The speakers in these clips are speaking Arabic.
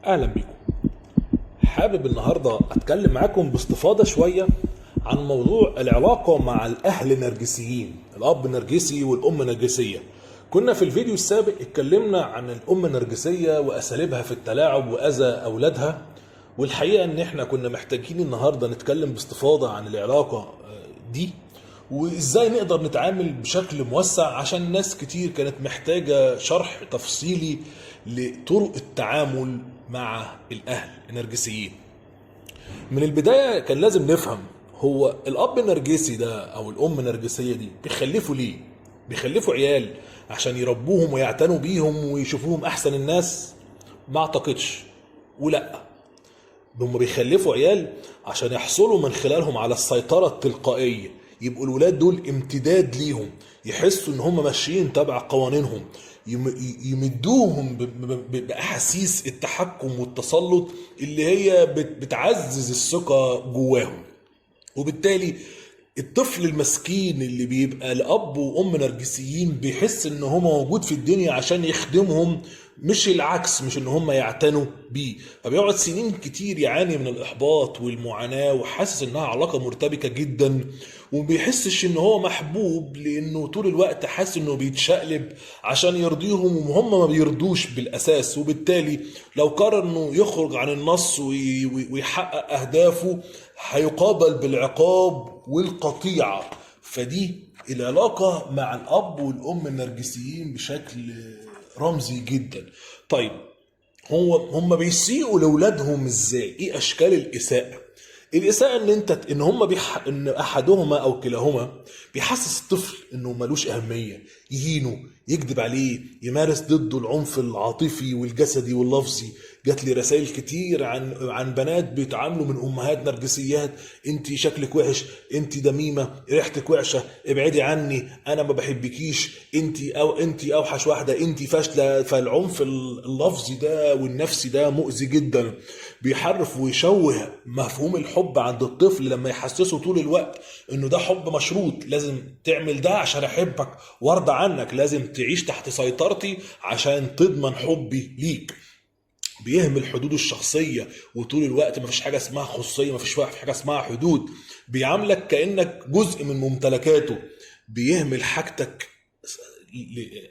اهلا بيكم. حابب النهارده اتكلم معاكم باستفاضه شويه عن موضوع العلاقه مع الاهل النرجسيين، الاب نرجسي والام نرجسيه. كنا في الفيديو السابق اتكلمنا عن الام النرجسيه واساليبها في التلاعب واذى اولادها، والحقيقه ان احنا كنا محتاجين النهارده نتكلم باستفاضه عن العلاقه دي وازاي نقدر نتعامل بشكل موسع، عشان ناس كتير كانت محتاجة شرح تفصيلي لطرق التعامل مع الاهل النرجسيين. من البداية كان لازم نفهم هو الاب النرجسي ده او الام النرجسية دي بيخلفوا ليه؟ بيخلفوا عيال عشان يربوهم ويعتنوا بيهم ويشوفوهم احسن الناس؟ ما اعتقدش. ولا هم بيخلفوا عيال عشان يحصلوا من خلالهم على السيطرة التلقائية، يبقوا الولاد دول امتداد ليهم، يحسوا ان هم ماشيين تبع قوانينهم، يمدوهم بأحاسيس التحكم والتسلط اللي هي بتعزز الثقة جواهم. وبالتالي الطفل المسكين اللي بيبقى لأب وأم نرجسيين بيحس إن هو موجود في الدنيا عشان يخدمهم، مش العكس، مش إن هم يعتنوا بيه. فبيقعد سنين كتير يعاني من الإحباط والمعاناة وحاسس إنها علاقة مرتبكة جدا، ومبيحسش إن هو محبوب لأنه طول الوقت حاسس إنه بيتشقلب عشان يرضيهم وهم ما بيرضوش بالأساس. وبالتالي لو قرر إنه يخرج عن النص ويحقق أهدافه هيقابل بالعقاب والقطيعة. فدي العلاقة مع الأب والأم النرجسيين بشكل رمزي جدا. طيب، هم بيسيئوا لأولادهم ازاي؟ ايه أشكال الإساءة؟ الإساءة إن أحدهما أو كلاهما بيحسس الطفل إنه ملوش أهمية، يهينه، يكذب عليه، يمارس ضده العنف العاطفي والجسدي واللفظي. جات لي رسائل كتير عن بنات بيتعاملوا من أمهات نرجسيات: أنت شكلك وحش، أنت دميمة، ريحتك وحشة، ابعدي عني، أنا ما بحبكيش، أنت أوحش واحدة، أنت فاشلة. فالعنف اللفظي ده والنفسي ده مؤذي جدا، بيحرف ويشوه مفهوم الحب عند الطفل لما يحسسه طول الوقت انه ده حب مشروط، لازم تعمل ده عشان احبك وارضى عنك، لازم تعيش تحت سيطرتي عشان تضمن حبي ليك. بيهمل حدوده الشخصية، وطول الوقت مفيش حاجة اسمها خصوصية، مفيش حاجة اسمها حدود، بيعاملك كأنك جزء من ممتلكاته. بيهمل حاجتك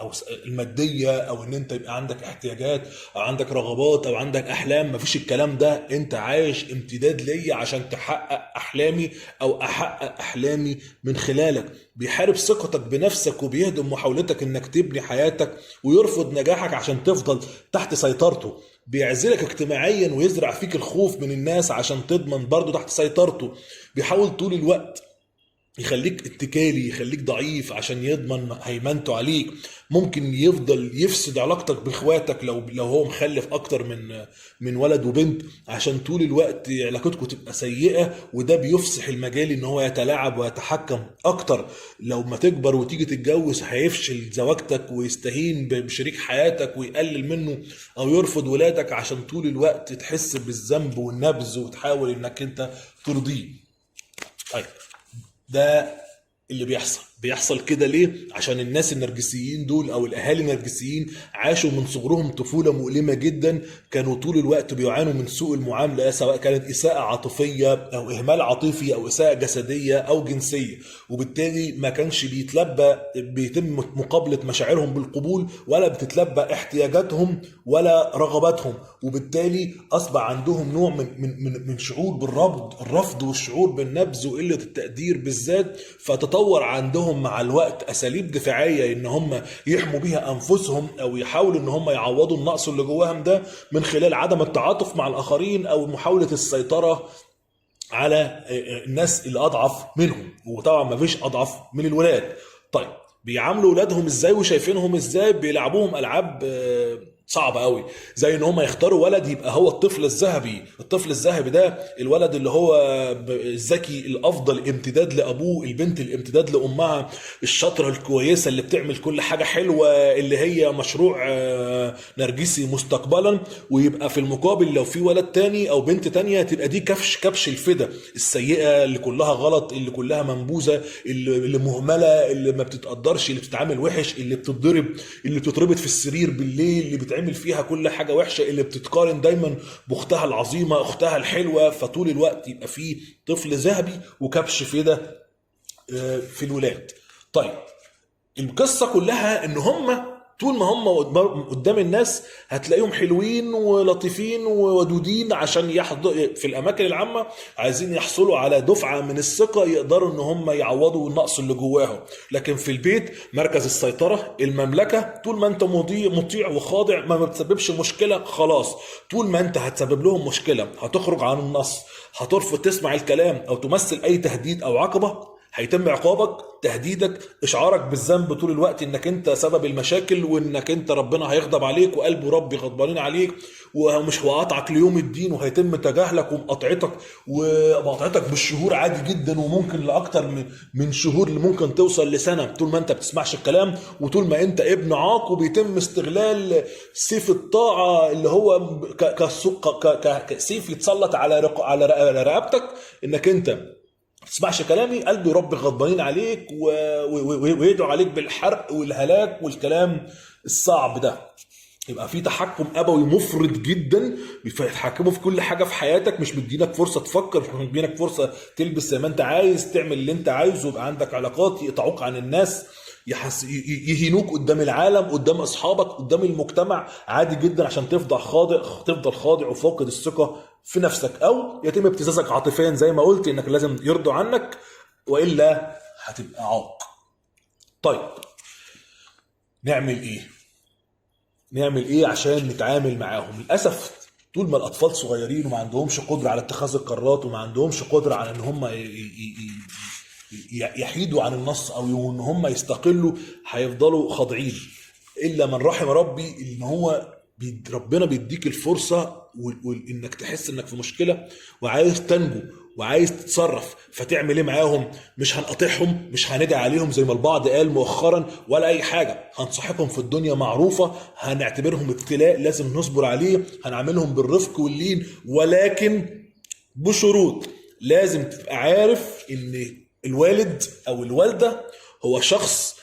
او الماديه، او ان انت يبقى عندك احتياجات او عندك رغبات او عندك احلام. مفيش الكلام ده، انت عايش امتداد ليا عشان تحقق احلامي او احقق احلامي من خلالك. بيحارب ثقتك بنفسك وبيهدم محاولتك انك تبني حياتك، ويرفض نجاحك عشان تفضل تحت سيطرته. بيعزلك اجتماعيا ويزرع فيك الخوف من الناس عشان تضمن برضه تحت سيطرته. بيحاول طول الوقت يخليك اتكالي، يخليك ضعيف عشان يضمن هيمنته عليك. ممكن يفضل يفسد علاقتك باخواتك لو هو مخلف اكتر من ولد وبنت، عشان طول الوقت علاقتكم تبقى سيئة، وده بيفسح المجال ان هو يتلاعب ويتحكم اكتر. لو ما تكبر وتيجي تتجوز هيفشل زواجتك ويستهين بشريك حياتك ويقلل منه، او يرفض ولادك عشان طول الوقت تحس بالذنب والنبذ وتحاول انك انت ترضيه. طيب، ده اللي بيحصل كده ليه؟ عشان الناس النرجسيين دول او الاهالي النرجسيين عاشوا من صغرهم طفولة مؤلمة جدا، كانوا طول الوقت بيعانوا من سوء المعاملة، سواء كانت اساءة عاطفية او اهمال عاطفي او اساءة جسدية او جنسية. وبالتالي ما كانش بيتم مقابلة مشاعرهم بالقبول، ولا بتتلبى احتياجاتهم ولا رغباتهم. وبالتالي اصبح عندهم نوع من شعور الرفض والشعور بالنبذ وقلة التقدير بالذات. فتطور عندهم مع الوقت اساليب دفاعيه ان هم يحموا بيها انفسهم، او يحاولوا ان هم يعوضوا النقص اللي جواهم ده من خلال عدم التعاطف مع الاخرين او محاوله السيطره على الناس اللي اضعف منهم. وطبعا ما فيش اضعف من الولاد. طيب، بيعاملوا ولادهم ازاي وشايفينهم ازاي؟ بيلعبوهم العاب صعب قوي، زي ان هم يختاروا ولد يبقى هو الطفل الذهبي. الطفل الذهبي ده الولد اللي هو الذكي الافضل، امتداد لابوه، البنت الامتداد لامها، الشاطره الكويسه اللي بتعمل كل حاجه حلوه، اللي هي مشروع نرجسي مستقبلا. ويبقى في المقابل لو في ولد تاني او بنت تانية تبقى دي كبش الفدا، السيئه اللي كلها غلط، اللي كلها منبوذه، اللي مهمله، اللي ما بتتقدرش، اللي بتتعامل وحش، اللي بتتضرب، اللي بتتربط في السرير بالليل، اللي بيتعمل فيها كل حاجه وحشه، اللي بتتقارن دايما باختها العظيمه، اختها الحلوه، فطول الوقت يبقى فيه طفل ذهبي وكبش فدا في الولاد. طيب القصه كلها ان هم طول ما هم قدام الناس هتلاقيهم حلوين ولطيفين وودودين، عشان في الاماكن العامه عايزين يحصلوا على دفعه من الثقه يقدروا ان هم يعوضوا النقص اللي جواهم. لكن في البيت مركز السيطره، المملكه، طول ما انت مطيع وخاضع ما بتسببش مشكله خلاص. طول ما انت هتسبب لهم مشكله، هتخرج عن النص، هترفض تسمع الكلام او تمثل اي تهديد او عقبه، هيتم عقابك، تهديدك، اشعارك بالذنب طول الوقت انك انت سبب المشاكل، وانك انت ربنا هيغضب عليك وقلبه ربي غضبانين عليك ومش هقطعك ليوم الدين، وهيتم تجاهلك ومقاطعتك بالشهور عادي جدا، وممكن لاكتر من شهور اللي ممكن توصل لسنه طول ما انت بتسمعش الكلام، وطول ما انت ابن عاق، وبيتم استغلال سيف الطاعه اللي هو كسيف يتسلط على رقبتك، انك انت تسمعش كلامي، قلبي رب غضبانين عليك ويدعو عليك بالحرق والهلاك والكلام الصعب ده. يبقى في تحكم ابوي مفرط جدا، بيتحكموا في كل حاجه في حياتك، مش مدينك فرصه تفكر، مش مدينك فرصه تلبس زي ما انت عايز، تعمل اللي انت عايزه، يبقى عندك علاقات، يقطعوك عن الناس، يهينوك قدام العالم، قدام اصحابك، قدام المجتمع عادي جدا، عشان تفضل خاضع وفاقد الثقه في نفسك، او يتم ابتزازك عاطفيا زي ما قلت انك لازم يرضوا عنك والا هتبقى عاق. طيب نعمل ايه عشان نتعامل معاهم؟ للاسف طول ما الاطفال صغيرين وما عندهمش قدره على اتخاذ القرارات، وما عندهمش قدره على ان هم يحيدوا عن النص او ان هم يستقلوا، هيفضلوا خاضعين. الا من رحم ربي، ان هو ربنا بيديك الفرصه وانك تحس انك في مشكله وعايز تنجو وعايز تتصرف، فتعمل ايه معاهم؟ مش هنقاطعهم، مش هندعي عليهم زي ما البعض قال مؤخرا ولا اي حاجه، هنصاحبهم في الدنيا معروفه، هنعتبرهم ابتلاء لازم نصبر عليه، هنعملهم بالرفق واللين، ولكن بشروط. لازم تبقى عارف ان الوالد او الوالده هو شخص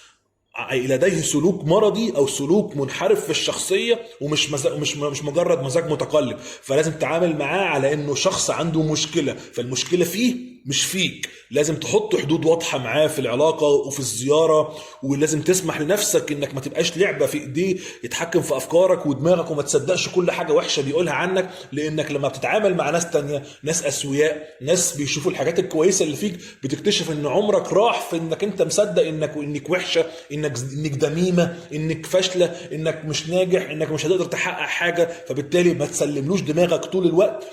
لديه سلوك مرضي او سلوك منحرف في الشخصيه، مش مجرد مزاج متقلب، فلازم تتعامل معاه على انه شخص عنده مشكله، فالمشكله فيه مش فيك. لازم تحط حدود واضحه معاه في العلاقه وفي الزياره، ولازم تسمح لنفسك انك ما تبقاش لعبه في ايديه يتحكم في افكارك ودماغك، وما تصدقش كل حاجه وحشه بيقولها عنك، لانك لما بتتعامل مع ناس تانية، ناس اسوياء، ناس بيشوفوا الحاجات الكويسه اللي فيك، بتكتشف ان عمرك راح في انك انت مصدق انك وحشه، انك دميمه، انك فاشله، انك مش ناجح، انك مش هتقدر تحقق حاجه، فبالتالي ما تسلملوش دماغك طول الوقت،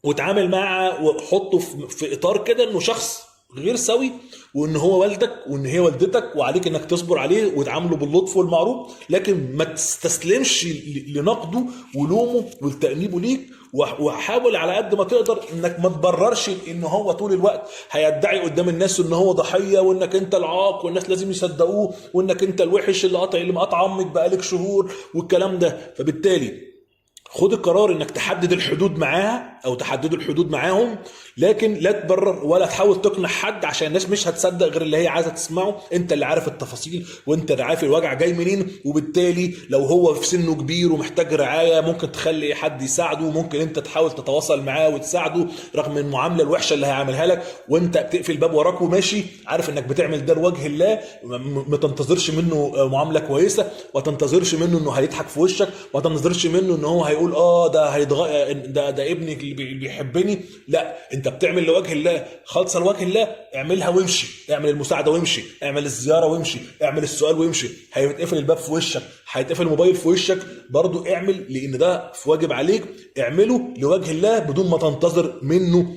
وتعامل معه وحطه في اطار كده انه شخص غير سوي، وان هو والدك وان هي والدتك، وعليك انك تصبر عليه وتعامله باللطف والمعروف، لكن ما تستسلمش لنقده ولومه والتأنيبه ليك. وحاول على قد ما تقدر انك ما تبررش ان هو طول الوقت هيدعي قدام الناس ان هو ضحيه، وانك انت العاق والناس لازم يصدقوه، وانك انت الوحش اللي مقاطع امك بقالك شهور والكلام ده. فبالتالي خد القرار انك تحدد الحدود معاها او تحددوا الحدود معاهم، لكن لا تبرر ولا تحاول تقنع حد، عشان الناس مش هتصدق غير اللي هي عايزه تسمعه. انت اللي عارف التفاصيل، وانت اللي عارف الوجع جاي منين، وبالتالي لو هو في سنه كبير ومحتاج رعايه ممكن تخلي حد يساعده، ممكن انت تحاول تتواصل معاه وتساعده رغم المعامله الوحشه اللي هيعملها لك، وانت بتقفل الباب وراك وماشي عارف انك بتعمل ده لوجه الله. ما تنتظرش منه معامله كويسه، وتنتظرش منه انه هيضحك في وشك، وتنتظرش منه ان هو هيقول ده ده ابني اللي بيحبني. لا، انت بتعمل لوجه الله، خالصه لوجه الله، اعملها وامشي، اعمل المساعده وامشي، اعمل الزياره وامشي، اعمل السؤال وامشي. هيتقفل الباب في وشك، هيتقفل الموبايل في وشك، برضو اعمل، لان ده في واجب عليك، اعمله لوجه الله بدون ما تنتظر منه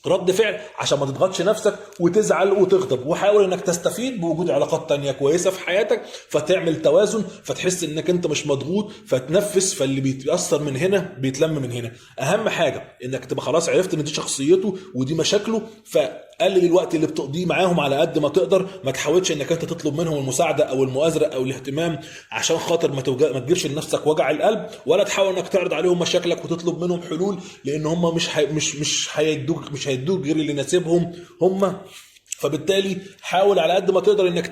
رد فعل، عشان ما تضغطش نفسك وتزعل وتغضب. وحاول انك تستفيد بوجود علاقات تانية كويسة في حياتك، فتعمل توازن، فتحس انك انت مش مضغوط، فتنفس، فاللي بيتأثر من هنا بيتلم من هنا. اهم حاجة انك تبقى خلاص عرفت ان دي شخصيته ودي مشاكله، فقلل الوقت اللي بتقضيه معاهم على قد ما تقدر. ما تحاولش انك انت تطلب منهم المساعدة او المؤازرة او الاهتمام عشان خاطر ما تجيبش لنفسك وجع القلب، ولا تحاول انك تعرض عليهم مشاكلك وتطلب منهم حلول، لان هم مش هيدوك غير اللي يناسبهم. هم فبالتالي حاول على قد ما تقدر انك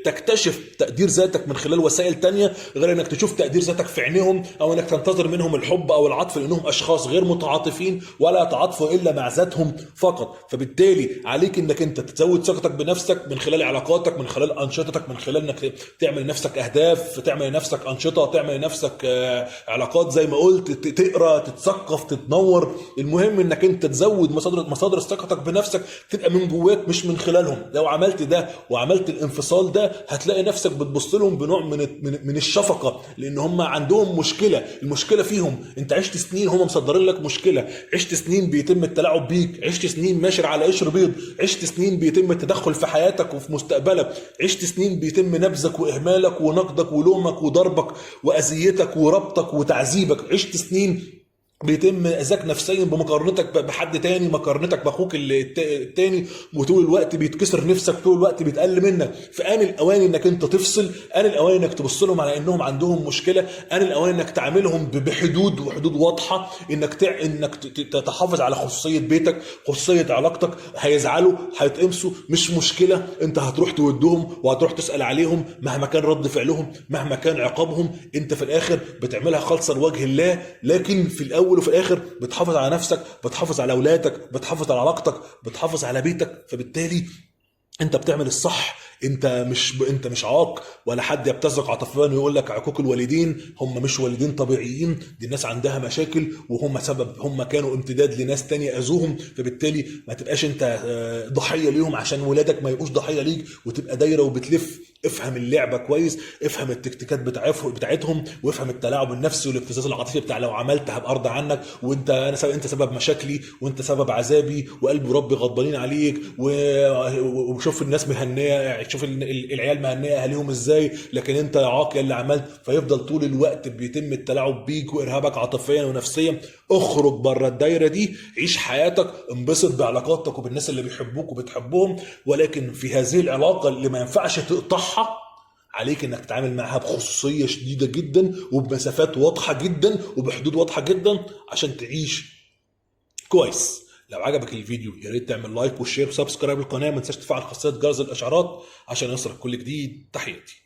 تكتشف تقدير ذاتك من خلال وسائل تانية غير انك تشوف تقدير ذاتك في عينيهم، او انك تنتظر منهم الحب او العطف، لانهم اشخاص غير متعاطفين ولا يتعاطفوا الا مع ذاتهم فقط. فبالتالي عليك انك انت تزود ثقتك بنفسك من خلال علاقاتك، من خلال انشطتك، من خلال انك تعمل لنفسك اهداف، تعمل لنفسك انشطه، تعمل لنفسك علاقات زي ما قلت، تقرا، تتثقف، تتنور. المهم انك انت تزود مصادر ثقتك بنفسك تبقى من جواك مش من خلالهم. لو عملت ده وعملت الانفصال ده هتلاقي نفسك بتبص لهم بنوع من الشفقه، لان هم عندهم مشكله، المشكله فيهم. انت عشت سنين هم مصدرين لك مشكله، عشت سنين بيتم التلاعب بيك، عشت سنين ماشي على قشر بيض، عشت سنين بيتم التدخل في حياتك وفي مستقبلك، عشت سنين بيتم نبذك واهمالك ونقدك ولومك وضربك واذيتك وربطك وتعذيبك، عشت سنين بيتم اذاك نفسيا بمقارنتك بحد تاني، مقارنتك باخوك التاني، وطول الوقت بيتكسر نفسك، طول الوقت بيتقل منك. فآن الاوان انك انت تفصل، آن الاوان انك تبص لهم على انهم عندهم مشكله، آن الاوان انك تعاملهم بحدود وحدود واضحه، انك تحافظ على خصوصيه بيتك، خصوصيه علاقتك. هيزعلوا، هيتقمصوا، مش مشكله، انت هتروح تودهم وهتروح تسال عليهم مهما كان رد فعلهم، مهما كان عقابهم. انت في الاخر بتعملها خالصه لوجه الله، لكن في الاول وفي الاخر بتحافظ على نفسك، بتحافظ على اولادك، بتحافظ على علاقتك، بتحافظ على بيتك. فبالتالي انت بتعمل الصح. انت مش عاق، ولا حد يبتزك عاطفيا ويقول لك عقوق الوالدين. هم مش والدين طبيعيين، دي الناس عندها مشاكل، وهم هم كانوا امتداد لناس تانية اذوهم. فبالتالي ما تبقاش انت ضحيه ليهم عشان ولادك ما يبقوش ضحيه ليك وتبقى دايره وبتلف. افهم اللعبه كويس، افهم التكتيكات بتاعتهم، وافهم التلاعب النفسي والابتزاز العاطفي بتاع لو عملت هبقى ارضى عنك، انت سبب مشاكلي، وانت سبب عذابي، وقلبي وربي غضبانين عليك، وشوف الناس مهنيه، شوف العيال مهنيه اهاليهم ازاي، لكن انت يا عاق اللي عملت. فيفضل طول الوقت بيتم التلاعب بيك وارهابك عاطفيا ونفسيا. اخرج بره الدايره دي، عيش حياتك، انبسط بعلاقاتك وبالناس اللي بيحبوك وبتحبهم، ولكن في هذه العلاقه اللي ما ينفعش تقطعها عليك انك تتعامل معها بخصوصيه شديده جدا، وبمسافات واضحه جدا، وبحدود واضحه جدا، عشان تعيش كويس. لو عجبك الفيديو يا ريت تعمل لايك وشير وسبسكرايب للقناه، ما تنساش تفعل خاصيه جرس الاشعارات عشان يوصلك كل جديد. تحياتي.